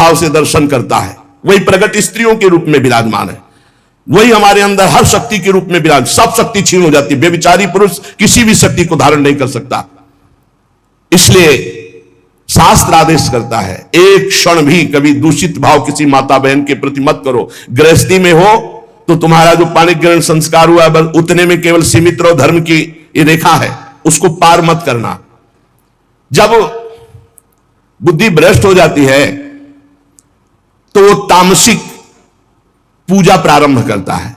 भाव से दर्शन करता है, वही प्रगट स्त्रियों के रूप में विराजमान है, वही हमारे अंदर हर शक्ति के रूप में विराज, सब शक्ति छीन हो जाती है। व्यभिचारी पुरुष किसी भी शक्ति को धारण नहीं कर सकता। इसलिए शास्त्र आदेश करता है, एक क्षण भी कभी दूषित भाव किसी माता बहन के प्रति मत करो। गृहस्थी में हो तो तुम्हारा जो पाणिक ग्रहण संस्कार हुआ बस उतने में केवल सीमित रहो, धर्म की ये रेखा है उसको पार मत करना। जब बुद्धि भ्रष्ट हो जाती है तो वो तामसिक पूजा प्रारंभ करता है,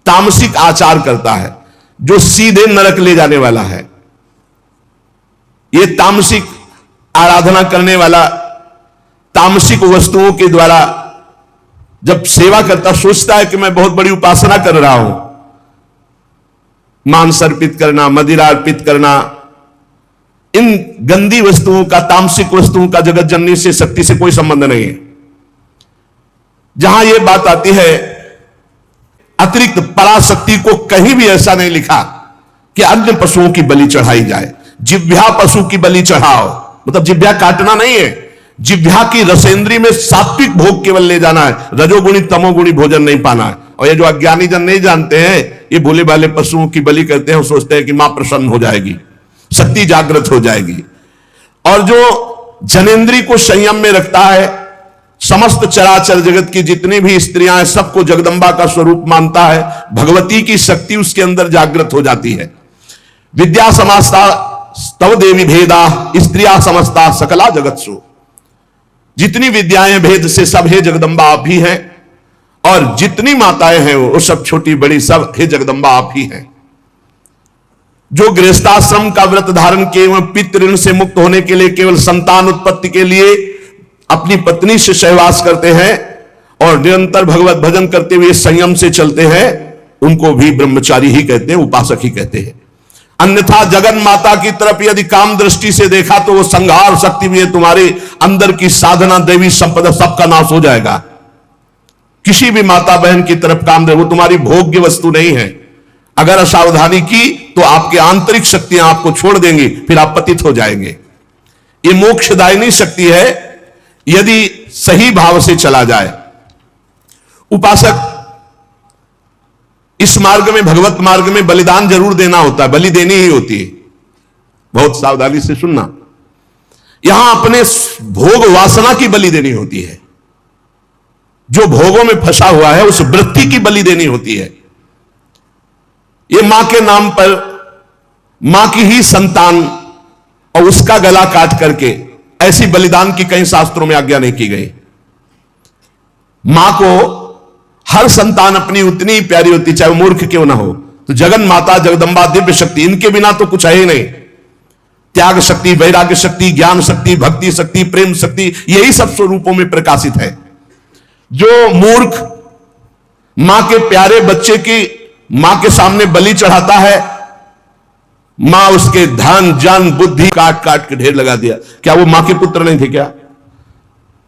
तामसिक आचार करता है, जो सीधे नरक ले जाने वाला है। ये तामसिक आराधना करने वाला तामसिक वस्तुओं के द्वारा जब सेवा करता, सोचता है कि मैं बहुत बड़ी उपासना कर रहा हूं, मांस अर्पित करना, मदिरा अर्पित करना, इन गंदी वस्तुओं का, तामसिक वस्तुओं का जगत जननी से, शक्ति से कोई संबंध नहीं है। जहां यह बात आती है, अतिरिक्त पराशक्ति को कहीं भी ऐसा नहीं लिखा कि अन्य पशुओं की बलि चढ़ाई जाए। जिह्वा पशु की बलि चढ़ाओ, मतलब जिह्वा काटना नहीं है, जिह्वा की रसेंद्री में सात्विक भोग केवल ले जाना है, रजोगुणी तमोगुणी भोजन नहीं पाना है। और ये जो अज्ञानी जन नहीं जानते हैं, ये भोले भाले पशुओं की बलि करते हैं, सोचते हैं कि मां प्रसन्न हो जाएगी, शक्ति जागृत हो जाएगी। और जो जनेंद्री को संयम में रखता है, समस्त चराचर जगत की जितनी भी स्त्रियां हैं सबको जगदंबा का स्वरूप मानता है, भगवती की शक्ति उसके अंदर जागृत हो जाती है। विद्या समस्ता तव देवी भेदा स्त्रिया समस्ता सकला जगत्सु, जितनी विद्याएं भेद से सब हे जगदंबा आप ही हैं, और जितनी माताएं हैं वो सब छोटी बड़ी सब हे जगदंबा आप ही हैं। जो गृहस्थाश्रम का व्रत धारण किए एवं पितृ ऋण से मुक्त होने के लिए केवल संतान उत्पत्ति के लिए अपनी पत्नी से सहवास करते हैं और निरंतर भगवत भजन करते हुए संयम से चलते हैं, उनको भी ब्रह्मचारी ही कहते हैं, उपासक ही कहते हैं। अन्यथा जगन माता की तरफ यदि काम दृष्टि से देखा तो वो संहार शक्ति भी है, तुम्हारे अंदर की साधना, देवी संपदा सबका नाश हो जाएगा। किसी भी माता बहन की तरफ काम दे, वो तुम्हारी भोग्य वस्तु नहीं है। अगर असावधानी की तो आपकी आंतरिक शक्तियां आपको छोड़ देंगी, फिर आप पतित हो जाएंगे। ये मोक्षदायिनी शक्ति है यदि सही भाव से चला जाए। उपासक इस मार्ग में, भगवत मार्ग में बलिदान जरूर देना होता है, बलि देनी ही होती है। बहुत सावधानी से सुनना, यहां अपने भोग वासना की बलि देनी होती है। जो भोगों में फंसा हुआ है उस वृत्ति की बलि देनी होती है। ये मां के नाम पर मां की ही संतान और उसका गला काट करके ऐसी बलिदान की कहीं शास्त्रों में आज्ञा नहीं की गई। मां को हर संतान अपनी उतनी ही प्यारी होती, चाहे वो मूर्ख क्यों ना हो। तो जगन माता जगदंबा दिव्य शक्ति, इनके बिना तो कुछ है ही नहीं। त्याग शक्ति, वैराग्य शक्ति, ज्ञान शक्ति, भक्ति शक्ति, प्रेम शक्ति, यही सब स्वरूपों में प्रकाशित है। जो मूर्ख मां के प्यारे बच्चे की मां के सामने बलि चढ़ाता है, मां उसके धन जन बुद्धि काट काट के ढेर लगा दिया। क्या वो मां के पुत्र नहीं थे? क्या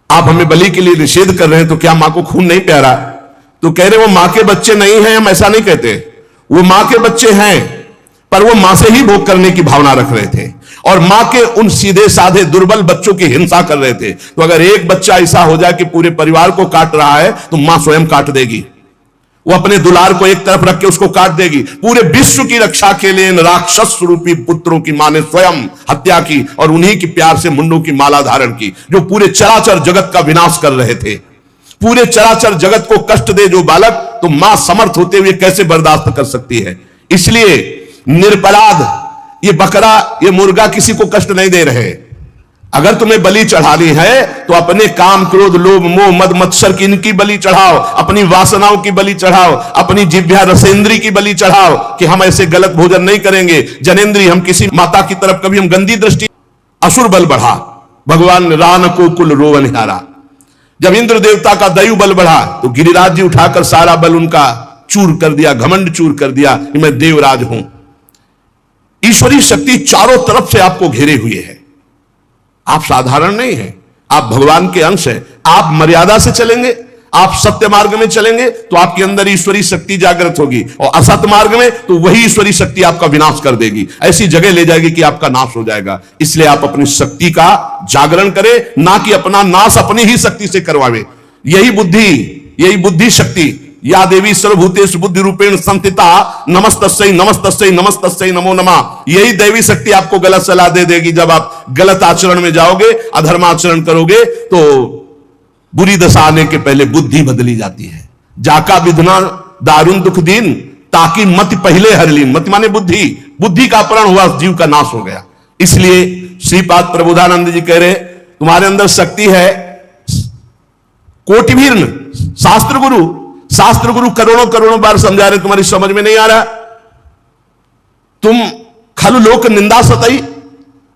आप हमें बलि के लिए निषेध कर रहे हैं तो क्या मां को खून नहीं प्यारा? तो कह रहे वो मां के बच्चे नहीं हैं, हम ऐसा नहीं कहते, वो मां के बच्चे हैं, पर वो मां से ही भोग करने की भावना रख रहे थे और मां के उन सीधे साधे दुर्बल बच्चों की हिंसा कर रहे थे। तो अगर एक बच्चा ऐसा हो जाए कि पूरे परिवार को काट रहा है तो मां स्वयं काट देगी। वो अपने दुलार को एक तरफ रख के उसको काट देगी। पूरे विश्व की रक्षा के लिए इन राक्षस रूपी पुत्रों की मां ने स्वयं हत्या की और उन्हीं के प्यार से मुंडों की माला धारण की, जो पूरे चराचर जगत का विनाश कर रहे थे। पूरे चराचर जगत को कष्ट दे जो बालक, तो मां समर्थ होते हुए कैसे बर्दाश्त कर सकती है? इसलिए निरपराध ये बकरा, ये मुर्गा किसी को कष्ट नहीं दे रहे। अगर तुम्हें बलि चढ़ानी है तो अपने काम, क्रोध, लोभ, मोह, मद, मत्सर की इनकी बलि चढ़ाओ, अपनी वासनाओं की बलि चढ़ाओ, अपनी जिह्वा रसेंद्री की बलि चढ़ाओ कि हम ऐसे गलत भोजन नहीं करेंगे। जनेंद्री, हम किसी माता की तरफ कभी हम गंदी दृष्टि। असुर बल बढ़ा, भगवान रान को कुल रोवन हारा। जब इंद्र देवता का दैव बल बढ़ा तो गिरिराज जी उठाकर सारा बल उनका चूर कर दिया, घमंड चूर कर दिया कि मैं देवराज हूं। ईश्वरीय शक्ति चारों तरफ से आपको घेरे हुए है। आप साधारण नहीं हैं, आप भगवान के अंश हैं। आप मर्यादा से चलेंगे, आप सत्य मार्ग में चलेंगे तो आपके अंदर ईश्वरी शक्ति जागृत होगी, और असत्य मार्ग में तो वही ईश्वरी शक्ति आपका विनाश कर देगी, ऐसी जगह ले जाएगी कि आपका नाश हो जाएगा। इसलिए आप अपनी शक्ति का जागरण करें, ना कि अपना नाश अपनी ही शक्ति से करवावे। यही बुद्धि शक्ति, या देवी सर्वभूतेषु बुद्धि रूपेण संस्थिता नमस्तस्यै नमस्तस्यै नमस्तस्यै नमो नमः। यही दैवी शक्ति आपको गलत सलाह दे देगी। जब आप गलत आचरण में जाओगे, अधर्माचरण करोगे, तो बुरी दशा आने के पहले बुद्धि बदली जाती है। जाका विधना दारुण दुख दीन, ताकि मत पहले हर लीन। मत माने बुद्धि का अपहरण हुआ, जीव का नाश हो गया। इसलिए श्रीपाद प्रबोधानंद जी कह रहे, तुम्हारे अंदर शक्ति है कोटिभीर्ण। शास्त्र गुरु करोड़ों बार समझा रहे, तुम्हारी समझ में नहीं आ रहा। तुम खलु लोक निंदा सतई,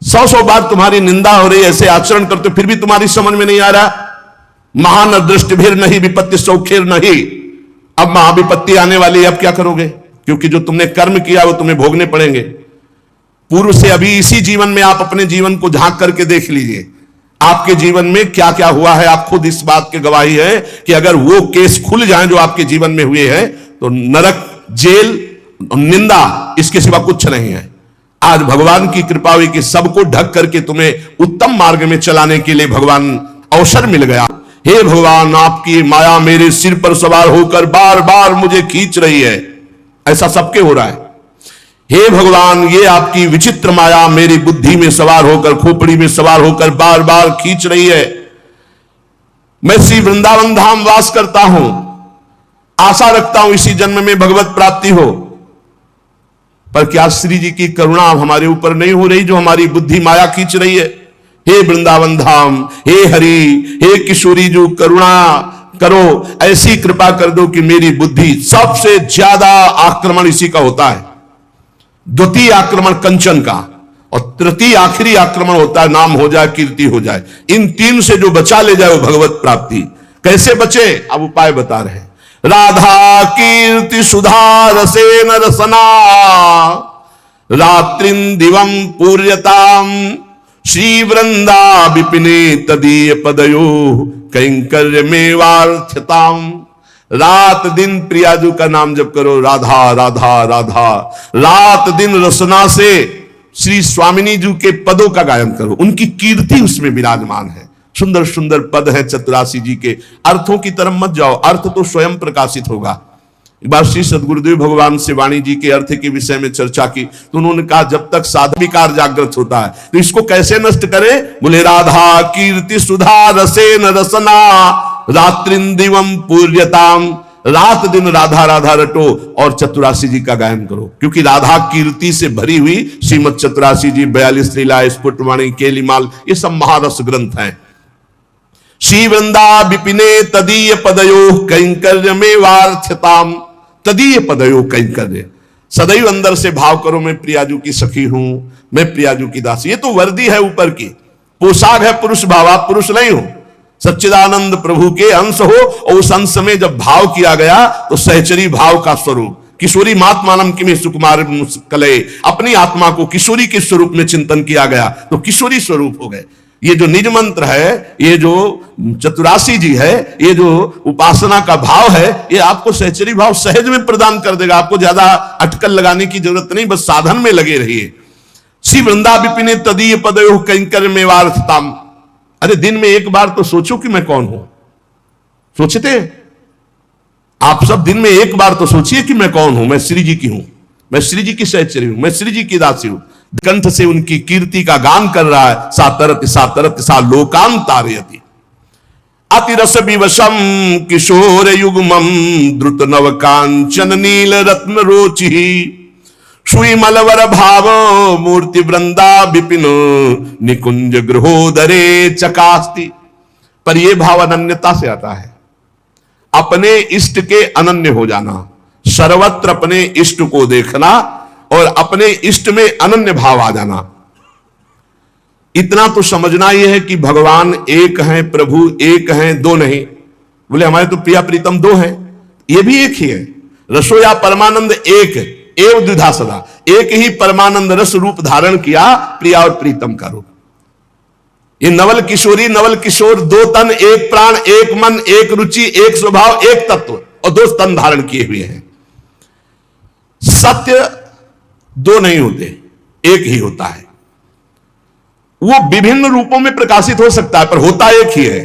100 बार तुम्हारी निंदा हो रही, ऐसे आचरण करते फिर भी तुम्हारी समझ में नहीं आ रहा। महान दृष्टि भीर नहीं विपत्ति सौखेर नहीं। अब महाविपत्ति आने वाली, अब क्या करोगे? क्योंकि जो तुमने कर्म किया वो तुम्हें भोगने पड़ेंगे। पूर्व से अभी इसी जीवन में आप अपने जीवन को झांक करके देख लीजिए, आपके जीवन में क्या क्या हुआ है। आप खुद इस बात की गवाही है कि अगर वो केस खुल जाएं जो आपके जीवन में हुए हैं, तो नरक, जेल, निंदा, इसके सिवा कुछ नहीं है। आज भगवान की कृपा हुई कि सबको ढक करके तुम्हें उत्तम मार्ग में चलाने के लिए भगवान अवसर मिल गया। हे भगवान, आपकी माया मेरे सिर पर सवार होकर बार बार मुझे खींच रही है। ऐसा सबके हो रहा है। हे भगवान, ये आपकी विचित्र माया मेरी बुद्धि में सवार होकर, खोपड़ी में सवार होकर बार बार खींच रही है। मैं श्री वृंदावन धाम वास करता हूं, आशा रखता हूं इसी जन्म में भगवत प्राप्ति हो, पर क्या श्री जी की करुणा हमारे ऊपर नहीं हो रही, जो हमारी बुद्धि माया खींच रही है? हे वृंदावन धाम, हे हरि, हे किशोरी जो करुणा करो, ऐसी कृपा कर दो कि मेरी बुद्धि, सबसे ज्यादा आक्रमण इसी का होता है। द्वितीय आक्रमण कंचन का, और तृतीय आखिरी आक्रमण होता है नाम हो जाए, कीर्ति हो जाए। इन तीन से जो बचा ले जाए वो भगवत प्राप्ति। कैसे बचे? अब उपाय बता रहे हैं। राधा कीर्ति सुधा रसेन रसना, रात्रिन दिवम पूर्यताम, श्री वृंदा विपिने तदीय पदयो कैंकर्य में वार्थताम। रात दिन प्रियाजू का नाम जप करो, राधा राधा राधा। रात दिन रसना से श्री स्वामिनी जी के पदों का गायन करो, उनकी कीर्ति उसमें विराजमान है। सुंदर सुंदर पद है चतुरासी जी के। अर्थों की तरफ मत जाओ, अर्थ तो स्वयं प्रकाशित होगा। एक बार श्री सदगुरुदेव भगवान से वाणी जी के अर्थ के विषय में चर्चा की, तो उन्होंने कहा जब तक साधविकार जागृत होता है तो इसको कैसे नष्ट करें? बोले राधा कीर्ति सुधा रसेन रसना, रात्रिन दिवम पूर्यताम। रात दिन राधा राधा रटो और चतुरासी जी का गायन करो, क्योंकि राधा कीर्ति से भरी हुई श्रीमद चतुरासी जी, 42 लीला, स्फुटवाणी, केलीमाल, ये सब महारस ग्रंथ हैं। श्री वृंदा विपिने तदीय पदयो कैंकर्य में वार्थताम। तदीय पदयो कैंकर्य, सदैव अंदर से भाव करो मैं प्रियाजू की सखी हूं, मैं प्रियाजू की दासी। ये तो वर्दी है ऊपर की, पोशाक है पुरुष भाव, आप पुरुष नहीं हो, सच्चिदानंद प्रभु के अंश हो। और उस अंश में जब भाव किया गया तो सहचरी भाव का स्वरूप, किशोरी मातमानम किमे सुकुमार कले, अपनी आत्मा को किशोरी के स्वरूप में चिंतन किया गया तो किशोरी स्वरूप हो गए। ये जो निज मंत्र है, ये जो चतुरासी जी है, ये जो उपासना का भाव है, ये आपको सहचरी भाव सहज में प्रदान कर देगा। आपको ज्यादा अटकल लगाने की जरूरत नहीं, बस साधन में लगे रहिए। श्री वृंदा विपिने तदीय पदयो कैंकर्य में वार्थताम। अरे दिन में एक बार तो सोचो कि मैं कौन हूं। सोचते आप सब दिन में एक बार तो सोचिए कि मैं कौन हूं। मैं श्री जी की हूं, मैं श्री जी की सहचरी हूं, मैं श्री जी की दासी हूं। कंठ से उनकी कीर्ति का गान कर रहा है। सातरत सा लोकान तारयति, अतिरस विवशम किशोर युग्मम, द्रुत नव कांचन नील रत्न रोचि, सुई मलवर भाव मूर्ति वृंदा विपिन, निकुंज गृहोदरे चकास्ति। पर यह भाव अनन्यता से आता है, अपने इष्ट के अनन्य हो जाना, सर्वत्र अपने इष्ट को देखना और अपने इष्ट में अनन्य भाव आ जाना। इतना तो समझना ही है कि भगवान एक हैं, प्रभु एक हैं, दो नहीं। बोले हमारे तो प्रिया प्रीतम दो हैं, ये भी एक ही है। रसोया परमानंद एक, एव द्विधा सदा, एक ही परमानंद रस रूप धारण किया, प्रिया और प्रीतम का रूप। ये नवल किशोरी नवल किशोर, दो तन एक प्राण एक मन एक रुचि एक स्वभाव एक तत्व और दो स्तन धारण किए हुए हैं। सत्य दो नहीं होते, एक ही होता है। वो विभिन्न रूपों में प्रकाशित हो सकता है पर होता एक ही है।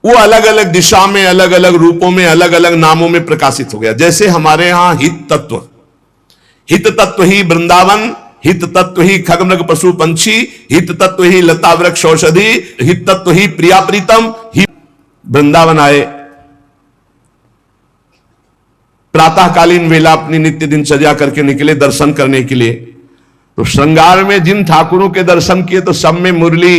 वो अलग अलग दिशा में अलग अलग रूपों में अलग अलग नामों में प्रकाशित हो गया। जैसे हमारे यहां हित तत्व ही वृंदावन, हित तत्व ही खगमृग पशु पंछी, हित तत्व ही लता वृक्ष औषधि, हित तत्व ही प्रिया प्रीतम ही। वृंदावन आए, प्रातःकालीन वेला अपनी नित्य दिनचर्या करके निकले दर्शन करने के लिए। तो श्रृंगार में जिन ठाकुरों के दर्शन किए तो सब में मुरली,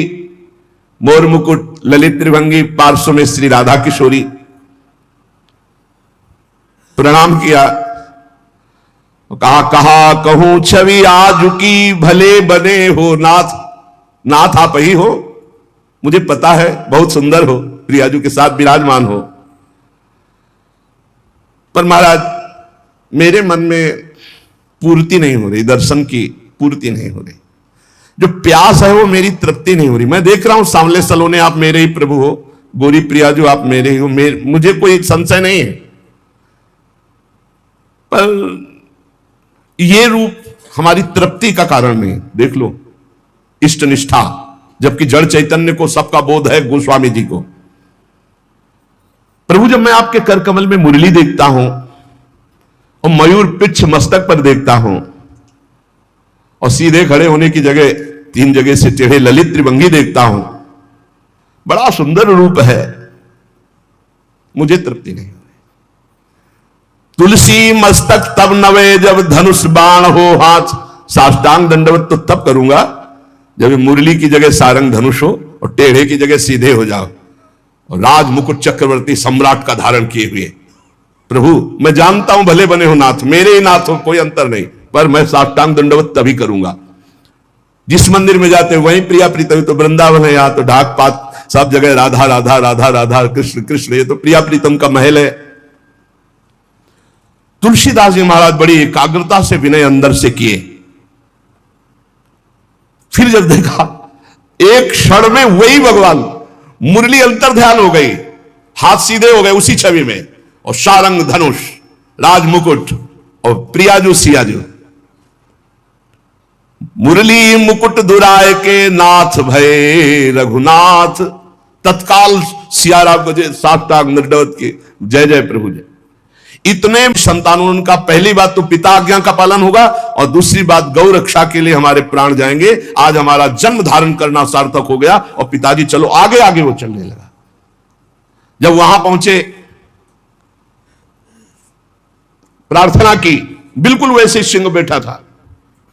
मोर मुकुट, ललित त्रिभंगी, पार्श्व में श्री राधा किशोरी। प्रणाम किया, कहा कहूं छवि आज की भले बने हो नाथ। नाथ आप ही हो, मुझे पता है बहुत सुंदर हो, प्रियाजू के साथ विराजमान हो, पर महाराज मेरे मन में पूर्ति नहीं हो रही, दर्शन की पूर्ति नहीं हो रही। जो प्यास है वो मेरी तृप्ति नहीं हो रही। मैं देख रहा हूं सांवले सलोने आप मेरे ही प्रभु हो, गोरी प्रियाजू आप मेरे ही हो, मुझे कोई संशय नहीं है, पर ये रूप हमारी तृप्ति का कारण नहीं। देख लो इष्ट निष्ठा, जबकि जड़ चैतन्य को सबका बोध है, गोस्वामी जी को। प्रभु जब मैं आपके कर कमल में मुरली देखता हूं और मयूर पिच्छ मस्तक पर देखता हूं और सीधे खड़े होने की जगह 3 जगह से टेढ़े ललित त्रिभंगी देखता हूं, बड़ा सुंदर रूप है, मुझे तृप्ति नहीं। तुलसी मस्तक तब नवे जब धनुष बाण हो हाथ। साष्टांग दंडवत तो तब करूंगा जब मुरली की जगह सारंग धनुष हो और टेढ़े की जगह सीधे हो जाओ और राज मुकुट चक्रवर्ती सम्राट का धारण किए हुए। प्रभु मैं जानता हूं भले बने हो नाथ, मेरे ही नाथ हो, कोई अंतर नहीं, पर मैं साष्टांग दंडवत तभी करूंगा। जिस मंदिर में जाते वहीं प्रिया प्रीतम, तो वृंदावन है, यहां तो ढाक पात सब जगह राधा राधा राधा राधा कृष्ण कृष्ण, ये तो प्रिया प्रीतम का महल है। तुलसीदास जी महाराज बड़ी एकाग्रता से विनय अंदर से किए, फिर जब देखा एक क्षण में वही भगवान, मुरली अंतर ध्यान हो गई, हाथ सीधे हो गए उसी छवि में, और सारंग धनुष, राज मुकुट और प्रियाजू सियाजू। मुरली मुकुट दुराय के नाथ भय रघुनाथ। तत्काल सियाराम को साष्टांग दंडवत के जय जय प्रभु जय। इतने संतानों, उनका पहली बात तो पिता आज्ञा का पालन होगा और दूसरी बात गौ रक्षा के लिए हमारे प्राण जाएंगे। आज हमारा जन्म धारण करना सार्थक हो गया और पिताजी चलो आगे आगे वो चलने लगा। जब वहां पहुंचे प्रार्थना की, बिल्कुल वैसे सिंह बैठा था,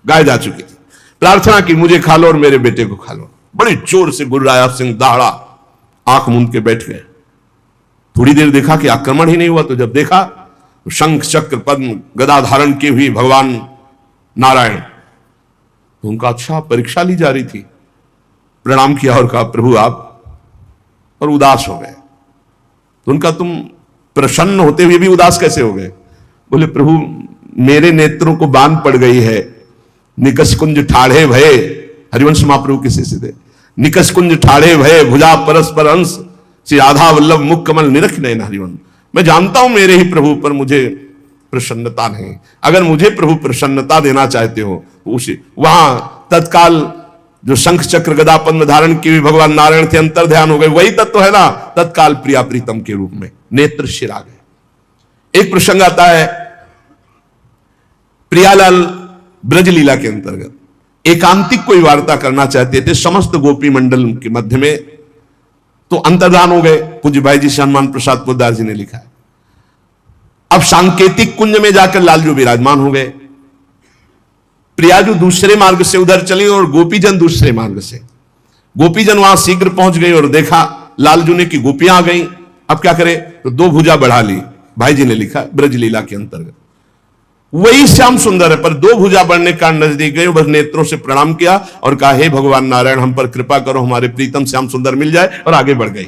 गाय जा चुकी थी, प्रार्थना की मुझे खा लो और मेरे बेटे को खा लो। बड़ी जोर से गुर्राया सिंह, दहाड़ा, आंख मूंद के बैठ गए। थोड़ी देर देखा कि आक्रमण ही नहीं हुआ, तो जब देखा तो शंख चक्र पद्म गदा धारण की हुई भगवान नारायण। तो उनका अच्छा परीक्षा ली जा रही थी। प्रणाम किया और कहा प्रभु आप, और उदास हो गए। तो उनका तुम प्रसन्न होते हुए भी उदास कैसे हो गए? बोले प्रभु मेरे नेत्रों को बांध पड़ गई है, निकस कुंज ठाढ़े भये, हरिवंश महाप्रभु किसी से थे, निकस कुंज ठाढ़े भये भुजा परस्पर अंश, श्री राधा वल्लभ मुख कमल निरख नयन हरिवंश। मैं जानता हूं मेरे ही प्रभु, पर मुझे प्रसन्नता नहीं। अगर मुझे प्रभु प्रसन्नता देना चाहते हो तो उसी वहां तत्काल जो शंख चक्र गदा पद्म धारण की हुई भगवान नारायण थे, अंतर ध्यान हो गए, वही तत्व है ना, तत्काल प्रिया प्रीतम के रूप में नेत्र शिरा गए। एक प्रसंग आता है प्रियालाल ब्रज लीला के अंतर्गत एकांतिक कोई वार्ता करना चाहते थे समस्त गोपी मंडल के मध्य में, तो अंतर्धान हो गए। पूज्य भाई जी हनुमान प्रसाद पोद्दार जी ने लिखा है। अब सांकेतिक कुंज में जाकर लालजू विराजमान हो गए, प्रियाजू दूसरे मार्ग से उधर चली और गोपीजन दूसरे मार्ग से। गोपीजन वहां शीघ्र पहुंच गई और देखा लालजू ने कि गोपियां आ गई। अब क्या करे, तो 2 भुजा बढ़ा ली। भाई जी ने लिखा ब्रज लीला के अंतर्गत वही श्याम सुंदर है, पर 2 भुजा बढ़ने का नजदीक गए, बस नेत्रों से प्रणाम किया और कहा हे भगवान नारायण हम पर कृपा करो, हमारे प्रीतम श्याम सुंदर मिल जाए, और आगे बढ़ गई।